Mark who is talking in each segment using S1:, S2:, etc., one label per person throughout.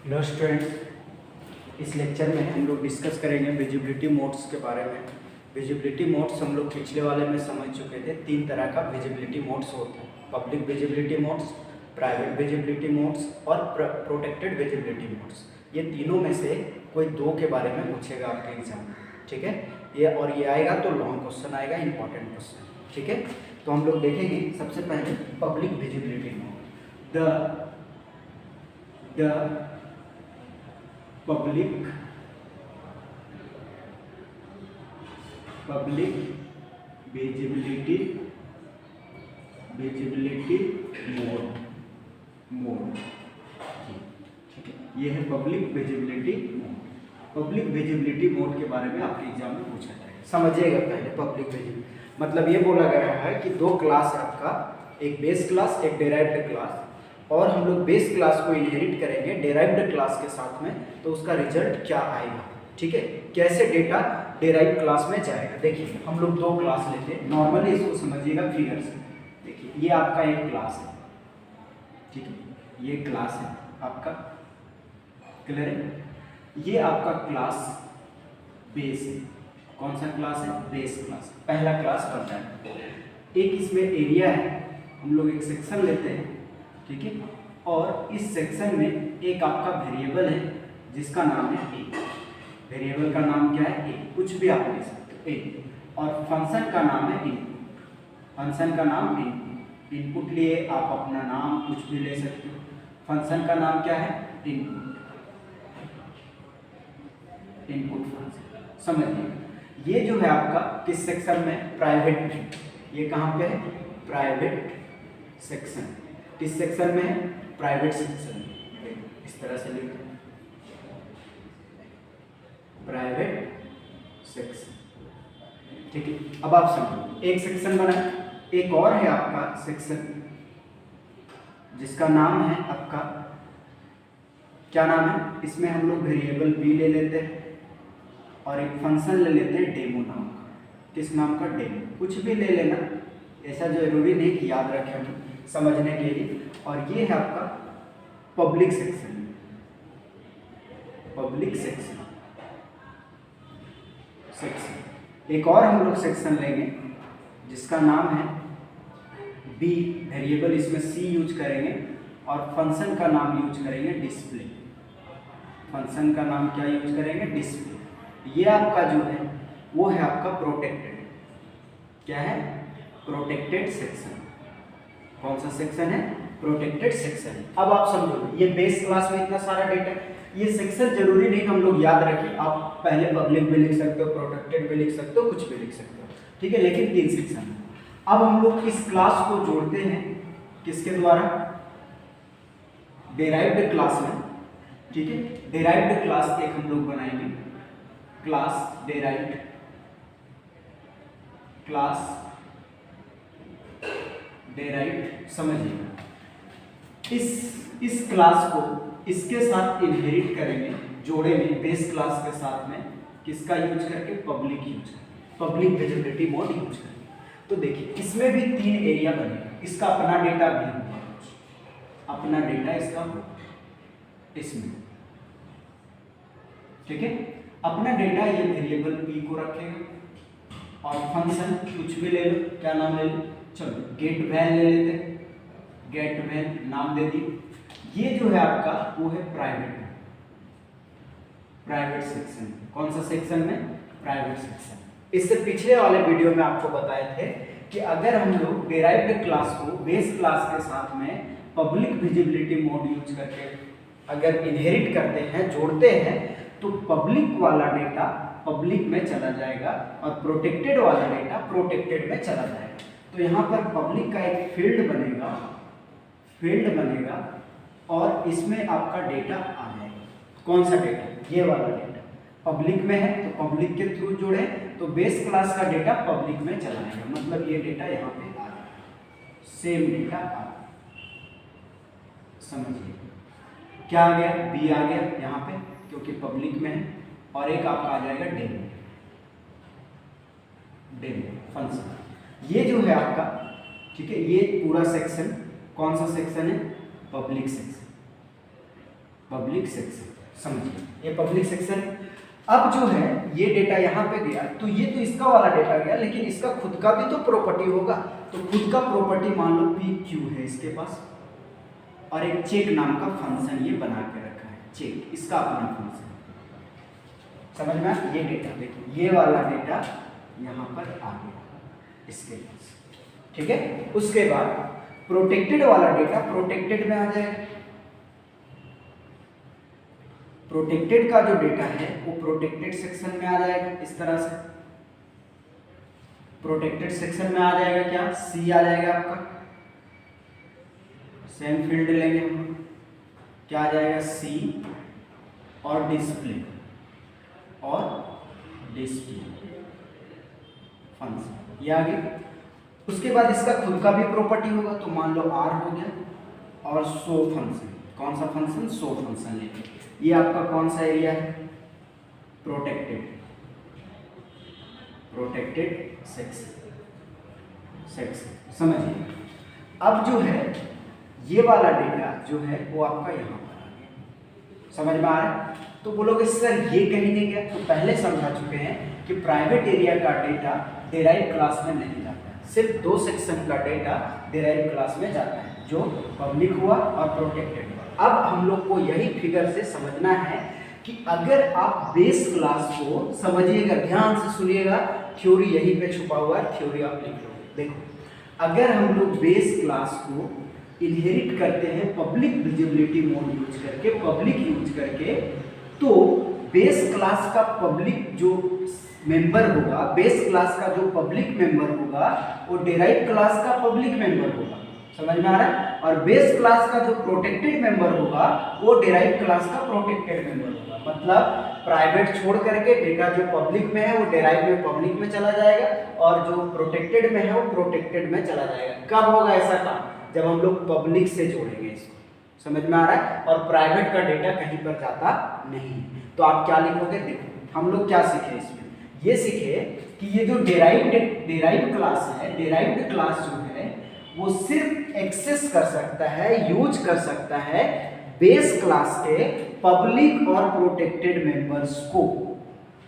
S1: Hello students, इस lecture में हम लोग डिस्कस करेंगे विजिबिलिटी मोड्स के बारे में। विजिबिलिटी मोड्स हम लोग पिछले वाले में समझ चुके थे। तीन तरह का विजिबिलिटी मोड्स होते हैं: public visibility modes, private visibility modes और प्रोटेक्टेड विजिबिलिटी मोड्स। ये तीनों में से कोई दो के बारे में पूछेगा आपके एग्जाम में, ठीक है। ये आएगा तो लॉन्ग क्वेश्चन आएगा, इंपॉर्टेंट क्वेश्चन, ठीक है। तो हम लोग देखेंगे सबसे पहले public visibility mode. The public visibility mode, ठीक है। ये है public visibility mode. Public visibility mode के बारे में आपके एग्जाम में पूछा जाएगा। समझिएगा पहले पब्लिक विजिबिलिटी मतलब ये बोला गया है कि दो क्लास है आपका, एक बेस क्लास, एक डेराइव्ड क्लास, और हम लोग बेस क्लास को इनहेरिट करेंगे डेराइव्ड क्लास के साथ में, तो उसका रिजल्ट क्या आएगा, ठीक है। कैसे डेटा डेराइव्ड क्लास में जाएगा। देखिए हम लोग दो क्लास लेते हैं, नॉर्मली इसको समझिएगा फिगर से। देखिए ये आपका एक क्लास है, ठीक है, ये क्लास है आपका, क्लियर है। ये आपका क्लास बेस है। कौन सा क्लास है? बेस क्लास, पहला क्लास बनता है। एक इसमें एरिया है, हम लोग एक सेक्शन लेते हैं, ठीक है, और इस सेक्शन में एक आपका वेरिएबल है जिसका नाम है ए। वेरिएबल का नाम क्या है? ए। कुछ भी आप ले सकते हो, ए। और फंक्शन का नाम है इनपुट। फंक्शन का नाम इनपुट। इनपुट लिए आप अपना नाम कुछ भी ले सकते हो। फंक्शन का नाम क्या है? इनपुट। इनपुट फंक्शन, समझिए। ये जो है आपका किस सेक्शन में? प्राइवेट में। ये कहाँ पे है? Private section. किस सेक्शन में है? प्राइवेट सेक्शन में। इस तरह से लिखते हैं, प्राइवेट सेक्शन, ठीक है। अब आप समझो, एक सेक्शन बना, एक और है आपका सेक्शन जिसका नाम है आपका, क्या नाम है? इसमें हम लोग वेरिएबल बी ले लेते हैं और एक फंक्शन ले लेते हैं डेमो नाम का। किस नाम का? डेमो। कुछ भी ले लेना, ऐसा जरूरी नहीं कि याद रखें, समझने के लिए। और ये है आपका पब्लिक सेक्शन। पब्लिक सेक्शन एक और हम लोग सेक्शन लेंगे जिसका नाम है बी। वेरिएबल इसमें सी यूज करेंगे और फंक्शन का नाम यूज करेंगे डिस्प्ले। फंक्शन का नाम क्या यूज करेंगे? डिस्प्ले। ये आपका जो है वो है आपका प्रोटेक्टेड। क्या है? Protected section. कौन सा सेक्शन है? Protected section. अब आप समझो, ये बेस क्लास में इतना सारा डेटा, ये सेक्शन जरूरी नहीं हम लोग याद रखें। आप पहले पब्लिक भी लिख सकते हो, प्रोटेक्टेड भी लिख सकते हो, कुछ भी लिख सकते हो, ठीक है। लेकिन तीन सेक्शन है। अब हम लोग इस क्लास को जोड़ते हैं किसके द्वारा? डेराइव्ड क्लास में, ठीक है। डेराइव्ड क्लास एक हम लोग बनाएंगे, क्लास डेराइव्ड क्लास, डेराइव्ड, समझिएगा। इस क्लास को इसके साथ इनहेरिट करेंगे, जोड़ेंगे बेस क्लास के साथ में, किसका यूज करके? पब्लिक यूज करके, पब्लिक विजिबिलिटी मोड यूज करके। तो देखिए इसमें भी तीन एरिया बनेगा। इसका अपना डेटा भी होगा, अपना डेटा इसका इसमें, ठीक है। अपना डेटा ये वेरिएबल पी को रखेगा और फंक्शन कुछ भी ले लो, क्या नाम ले लो? चलो गेट वैल ले लेते हैं, गेट वैल नाम दे दिए। ये जो है आपका वो है प्राइवेट सेक्शन। कौन सा सेक्शन में? Private section. इससे पिछले वाले वीडियो में आपको बताए थे कि अगर हम लोग डेराइव्ड क्लास को बेस क्लास के साथ में पब्लिक विजिबिलिटी मोड यूज करके अगर इनहेरिट करते हैं, जोड़ते हैं, तो पब्लिक वाला डेटा पब्लिक में चला जाएगा और प्रोटेक्टेड वाला डेटा प्रोटेक्टेड में चला जाएगा। तो यहाँ पर पब्लिक का एक फील्ड बनेगा और इसमें आपका डेटा आ जाएगा। कौन सा डेटा? ये वाला डेटा पब्लिक में है, तो पब्लिक के थ्रू जोड़े तो बेस क्लास का डेटा पब्लिक में चला जाएगा। मतलब ये डेटा यहाँ पे आ गया, सेम डेटा आ गया, समझिए। क्या आ गया? बी आ गया यहाँ पे क्योंकि पब्लिक में है, और एक आपका आ जाएगा डेमो फंक्शन। ये जो है आपका, ठीक है, ये पूरा सेक्शन कौन सा सेक्शन है? Public section. पब्लिक सेक्शन, समझिए ये पब्लिक सेक्शन है। अब जो है ये डेटा यहाँ पे गया, तो ये तो इसका वाला डेटा गया, लेकिन इसका खुद का भी तो प्रॉपर्टी होगा। तो खुद का प्रॉपर्टी मान लो पी क्यू है इसके पास, और एक चेक नाम का फंक्शन ये बना के रखा है, चेक इसका अपना फंक्शन। समझ में आया? ये डेटा देखो, ये वाला डेटा यहाँ पर आ गया इसके पास, ठीक है। उसके बाद प्रोटेक्टेड वाला डेटा प्रोटेक्टेड में आ जाएगा। प्रोटेक्टेड का जो डेटा है वो प्रोटेक्टेड सेक्शन में आ जाएगा इस तरह से। प्रोटेक्टेड सेक्शन में आ जाएगा क्या, सी आ जाएगा आपका, सेम फील्ड लेंगे हम, क्या आ जाएगा सी, और डिस्प्ले फंक्शन ये आ गया। उसके बाद इसका खुद का भी प्रॉपर्टी होगा, तो मान लो आर हो गया, और शो फंक्शन, कौन सा फंक्शन, शो फंक्शन लेंगे। ये आपका कौन सा एरिया है, प्रोटेक्टेड सेक्शन, समझिए। अब जो है ये वाला डेटा जो है वो आपका यहाँ पर आ गया, समझ में आ रहा है। तो बोलोगे सर ये कहीं नहीं गया, तो पहले समझा चुके हैं कि प्राइवेट एरिया का डेटा डेराइव क्लास में नहीं जाता है, सिर्फ दो सेक्शन का डेटा डेराइव क्लास में जाता है, जो पब्लिक हुआ और प्रोटेक्टेड हुआ। अब हम लोग को यही फिगर से समझना है कि अगर आप बेस क्लास को समझिएगा, ध्यान से सुनिएगा, थ्योरी यहीं पे छुपा हुआ है, थ्योरी आप लिख लो। देखो अगर हम लोग बेस क्लास को इनहेरिट करते हैं पब्लिक विजिबिलिटी मोड यूज करके, पब्लिक यूज करके, तो बेस क्लास का पब्लिक जो मेंबर होगा, बेस क्लास का जो पब्लिक मेंबर होगा वो डेराइव क्लास का पब्लिक मेंबर होगा, समझ में आ रहा है। और बेस क्लास का जो प्रोटेक्टेड मेंबर होगा वो डेराइव क्लास का प्रोटेक्टेड मेंबर होगा। मतलब प्राइवेट छोड़ करके डेटा जो पब्लिक में है वो डेराइव में पब्लिक में चला जाएगा, और जो प्रोटेक्टेड में है वो प्रोटेक्टेड में चला जाएगा। कब होगा ऐसा काम, जब हम लोग पब्लिक से जोड़ेंगे इसको, समझ में आ रहा है। और प्राइवेट का डेटा कहीं पर जाता नहीं। तो आप क्या लिखोगे, देखो हम लोग क्या सीखे इसमें, ये सीखे कि ये जो डेराइव्ड क्लास है, डेराइव्ड क्लास जो है वो सिर्फ एक्सेस कर सकता है, यूज कर सकता है बेस क्लास के पब्लिक और प्रोटेक्टेड मेंबर्स को,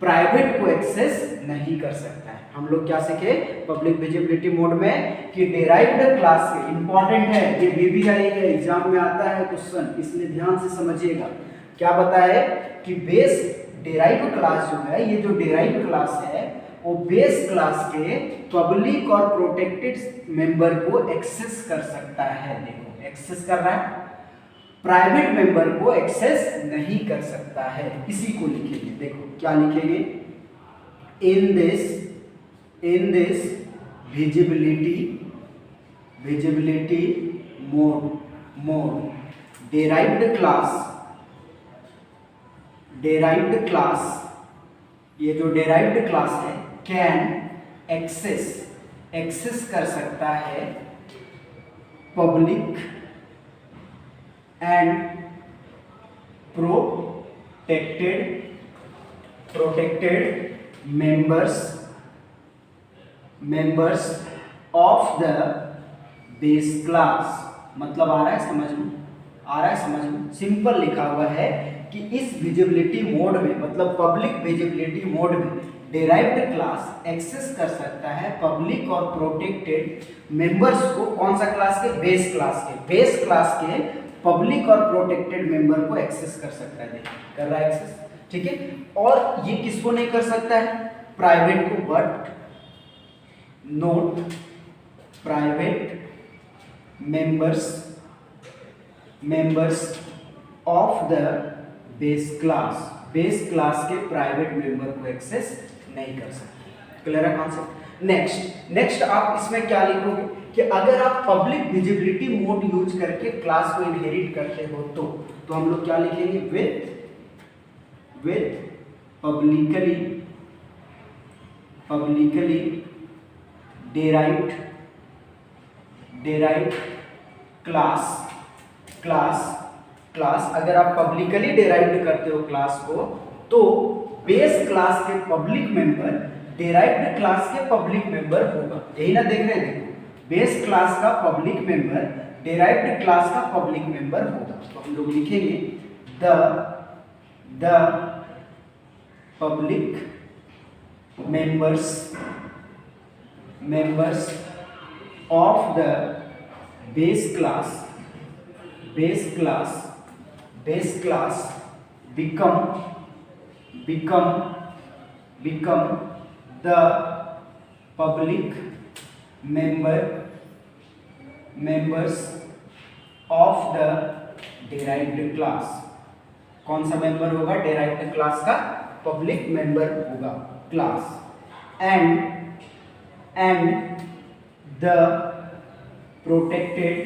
S1: प्राइवेट को एक्सेस नहीं कर सकता है। हम लोग क्या सीखे पब्लिक विजिबिलिटी मोड में कि डेराइव्ड क्लास के, इंपॉर्टेंट है ये बीबीआई है, एग्जाम में आता है क्वेश्चन, इसलिए ध्यान से समझिएगा। क्या बताया कि बेस डेराइव क्लास जो है, ये जो डेराइव क्लास है वो बेस क्लास के पब्लिक और प्रोटेक्टेड मेंबर को एक्सेस कर सकता है। देखो एक्सेस कर रहा है, प्राइवेट मेंबर को एक्सेस नहीं कर सकता है। इसी को लिखेंगे, देखो क्या लिखेंगे, in this visibility mode derived class, ये जो डेराइव्ड क्लास है कैन एक्सेस कर सकता है public and protected members of the base class. मतलब आ रहा है समझ में, सिंपल लिखा हुआ है कि इस विजिबिलिटी मोड में, मतलब पब्लिक विजिबिलिटी मोड में डेराइव्ड क्लास एक्सेस कर सकता है पब्लिक और प्रोटेक्टेड मेंबर्स को। कौन सा क्लास के, बेस क्लास के पब्लिक और प्रोटेक्टेड मेंबर को एक्सेस कर सकता है, कर रहा है एक्सेस, ठीक है। और ये किसको नहीं कर सकता है, प्राइवेट को, but note private members of the base class के प्राइवेट मेंबर को एक्सेस नहीं कर सकते। क्लियर है कॉन्सेप्ट। नेक्स्ट आप इसमें क्या लिखोगे कि अगर आप पब्लिक विजिबिलिटी मोड यूज करके क्लास को इनहेरिट करते हो तो हम लोग क्या लिखेंगे, विद पब्लिकली डेराइव्ड क्लास अगर आप पब्लिकली डेराइव्ड करते हो क्लास को, तो बेस क्लास के पब्लिक मेंबर डेराइव्ड क्लास के पब्लिक मेंबर होगा। यही ना देख रहे हैं, देखो बेस क्लास का पब्लिक मेंबर डेराइव्ड क्लास का पब्लिक मेंबर होगा। तो हम लोग लिखेंगे the public members of the base class become the public members of the derived class। कौन सा मेंबर होगा? derived क्लास का पब्लिक मेंबर होगा क्लास। एंड द प्रोटेक्टेड,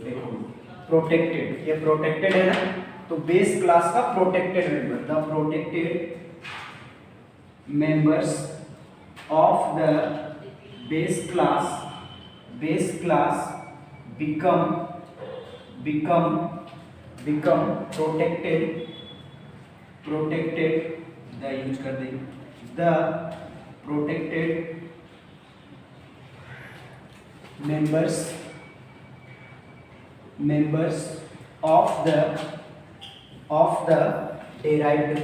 S1: देखो प्रोटेक्टेड, ये प्रोटेक्टेड है ना, तो बेस क्लास का protected member, the protected members of the base class become protected the use कर देंगे, the protected members of the derived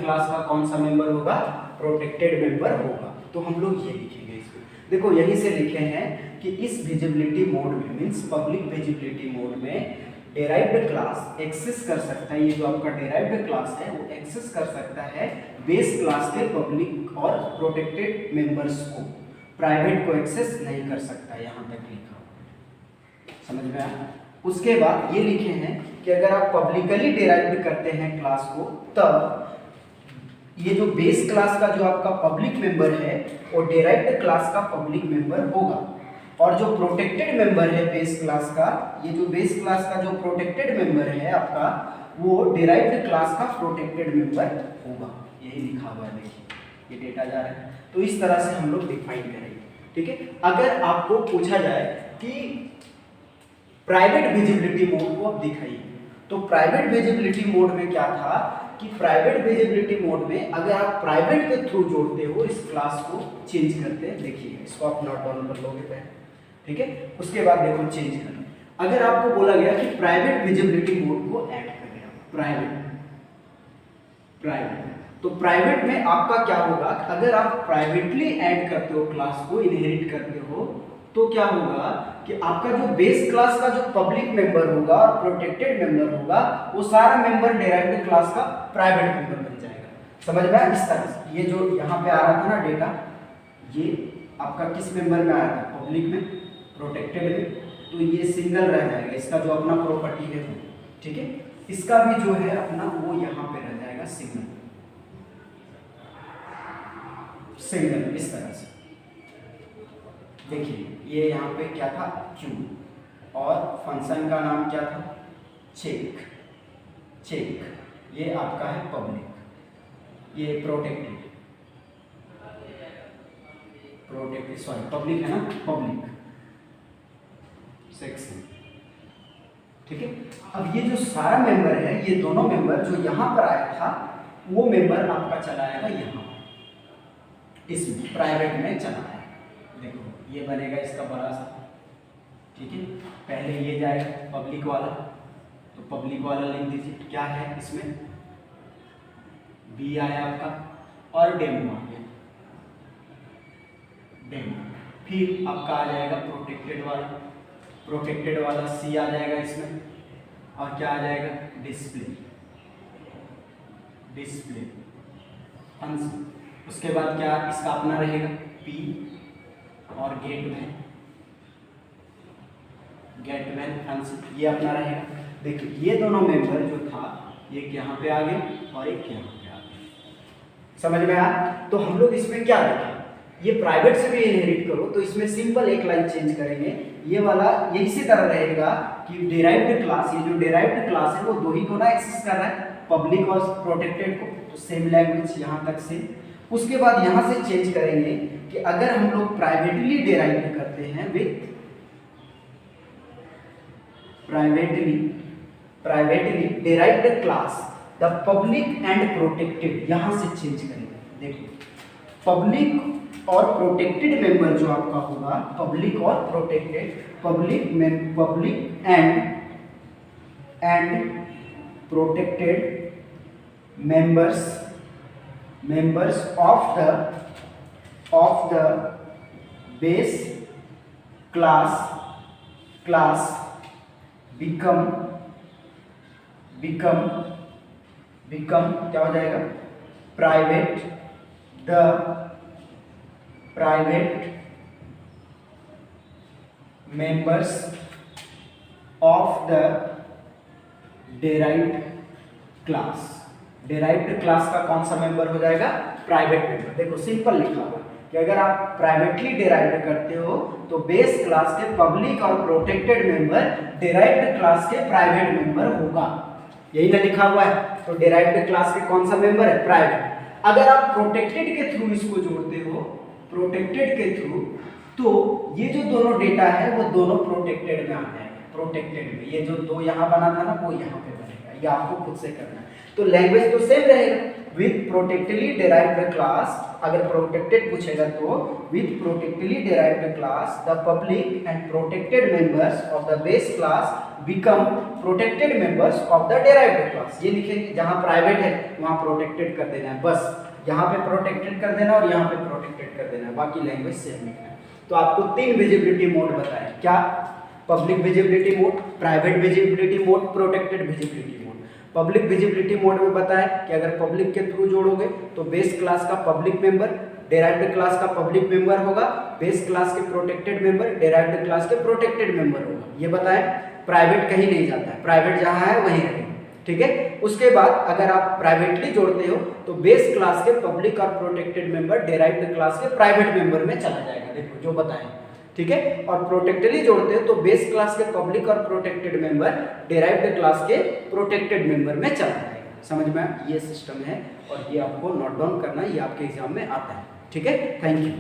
S1: class का कौन सा मेंबर होगा? प्रोटेक्टेड मेंबर होगा। तो हम लोग ये लिखेंगे इसको, देखो यहीं से लिखे हैं कि इस विजिबिलिटी मोड में, मींस पब्लिक विजिबिलिटी मोड में डेराइव्ड क्लास एक्सेस कर सकता है, ये जो आपका डेराइव्ड क्लास है वो एक्सेस कर सकता है बेस क्लास के पब्लिक और प्रोटेक्टेड मेंबर्स को, प्राइवेट को एक्सेस नहीं कर सकता। यहाँ तक लिखा, समझ में आया? उसके बाद ये लिखे हैं कि अगर आप पब्लिकली डेराइव्ड करते हैं क्लास को, तब ये जो बेस क्लास का जो आपका पब्लिक मेंबर है वो डेराइव्ड क्लास का पब्लिक मेंबर होगा, और जो प्रोटेक्टेड मेंबर है बेस क्लास का, ये जो बेस क्लास का जो प्रोटेक्टेड मेंबर है आपका, वो डेराइव्ड क्लास का प्रोटेक्टेड मेंबर होगा। यही लिखा हुआ है, देखिए ये डेटा जा रहा है। तो इस तरह से हम लोग डिफाइन करेंगे, ठीक है। अगर आपको पूछा जाए कि प्राइवेट विजिबिलिटी मोड को आप दिखाइए, तो प्राइवेट विजिबिलिटी मोड में क्या था कि प्राइवेट विजिबिलिटी मोड में अगर आप प्राइवेट के थ्रू जोड़ते हो इस क्लास को, चेंज करते हैं, देखिए इसको आप नोट डाउन कर लोगे पहले, ठीक है। उसके बाद देखो चेंज करना, अगर आपको बोला गया कि प्राइवेट विजिबिलिटी मोड को ऐड करें, प्राइवेट, तो प्राइवेट में आपका क्या होगा? अगर आप प्राइवेटली ऐड करते हो क्लास को, इनहेरिट करते हो, तो क्या होगा कि आपका जो बेस क्लास का जो पब्लिक मेंबर होगा और प्रोटेक्टेड मेंबर होगा, वो सारा मेंबर डेराइव्ड क्लास का प्राइवेट मेंबर बन जाएगा। समझ में आया? इस तरह से ये जो यहाँ पे आ रहा था ना डेटा, ये आपका किस मेंबर में आया था? पब्लिक में, प्रोटेक्टेड में, तो ये सिंगल रह जाएगा, इसका जो अपना प्रॉपर्टी है वो, ठीक है। इसका भी जो है अपना वो यहाँ पे रह जाएगा सिंगल, इस तरह से। देखिए ये यहाँ पे क्या था? क्यू, और फंक्शन का नाम क्या था? चेक। ये आपका है पब्लिक, ये प्रोटेक्टेड, सॉरी पब्लिक है ना, पब्लिक सेक्शन, ठीक है। अब ये जो सारा मेंबर है, ये दोनों मेंबर जो यहाँ पर आया था, वो मेंबर आपका चला आएगा यहाँ इसमें प्राइवेट में चला आएगा। देखो ये बनेगा इसका बड़ा सा, ठीक है। पहले ये जाएगा पब्लिक वाला, तो पब्लिक वाला लिख दीजिए, क्या है इसमें? बी आया आपका, और डेमो आ गया, डेमो। फिर आपका आ जाएगा प्रोटेक्टेड वाला, सी आ जाएगा इसमें, और क्या आ जाएगा? डिस्प्ले। उसके बाद क्या इसका अपना रहेगा? पी, और गेट वैन फंक्शन, ये अपना रहेगा। देखिए ये दोनों मेंबर जो था, एक यहाँ पे आ गए और एक यहाँ पे आ गए, समझ में आया? तो हम लोग इसमें क्या देखें, ये प्राइवेट से भी इनहेरिट करो, तो इसमें सिंपल एक लाइन चेंज करेंगे, ये वाला ये इसी तरह रहेगा कि डेराइव्ड क्लास, ये जो डेराइव्ड क्लास है वो दो ही को ना एक्सेस कर रहा है, पब्लिक और प्रोटेक्टेड को, तो सेम लैंग्वेज यहाँ तक से। उसके बाद यहाँ से चेंज करेंगे कि अगर हम लोग प्राइवेटली डेराइव्ड करते हैं with privately derived class the public and protected, यहाँ से चेंज करेंगे। देखो पब्लिक और प्रोटेक्टेड मेंबर जो आपका होगा, पब्लिक और protected, public and protected members of the base class become क्या हो जाएगा, private members of the derived class का कौन सा मेंबर हो जाएगा, प्राइवेट मेंबर। देखो सिंपल लिखा हुआ कि अगर आप प्राइवेटली डेराइव्ड करते हो तो बेस क्लास के पब्लिक और प्रोटेक्टेड मेंबर डेराइव्ड क्लास के प्राइवेट मेंबर होगा, यही ना लिखा हुआ है। तो डेराइव्ड क्लास के कौन सा मेंबर है, प्राइवेट। अगर आप प्रोटेक्टेड के थ्रू इसको जोड़ते हो, प्रोटेक्टेड के थ्रू, तो ये जो दोनों डेटा है वो दोनों प्रोटेक्टेड में आ जाएगा, प्रोटेक्टेड में। ये जो दो यहाँ बना था ना वो यहाँ पे बनेगा, ये आपको खुद से करना है। तो लैंग्वेज तो सेम रहेगा, विथ प्रोटेक्टेडली डेराइव्ड क्लास। अगर प्रोटेक्टेड पूछेगा तो with protectedly derived class the public and protected members of the base class become protected members of the derived class. ये लिखेंगे, जहां प्राइवेट है वहां प्रोटेक्टेड कर देना है, बस यहाँ पे प्रोटेक्टेड कर देना और यहाँ पे प्रोटेक्टेड कर देना है, बाकी लैंग्वेज सेम लिखना है। तो आपको 3 विजिबिलिटी मोड बताए, क्या, public visibility mode, private visibility mode, protected visibility mode. Public visibility mode में बताया कि अगर पब्लिक के थ्रू जोड़ोगे तो बेस क्लास का पब्लिक मेंबर डेराइव्ड क्लास का पब्लिक मेंबर होगा, बेस क्लास के प्रोटेक्टेड मेंबर डेराइव्ड क्लास के प्रोटेक्टेड मेंबर होगा, ये बताएं। प्राइवेट कहीं नहीं जाता है, प्राइवेट जहां है वहीं रहेगा, ठीक है। उसके बाद अगर आप प्राइवेटली जोड़ते हो तो बेस क्लास के पब्लिक और प्रोटेक्टेड मेंबर डेराइव्ड क्लास के प्राइवेट मेंबर में चला जाएगा, देखो जो बताएं, ठीक है। और प्रोटेक्टेडली जोड़ते हो तो बेस क्लास के पब्लिक और प्रोटेक्टेड मेंबर डेराइव्ड क्लास के प्रोटेक्टेड मेंबर में चला जाएगा। समझ में आया? ये सिस्टम है और ये आपको नोट डाउन करना, ये आपके एग्जाम में आता है, ठीक है। Thank you.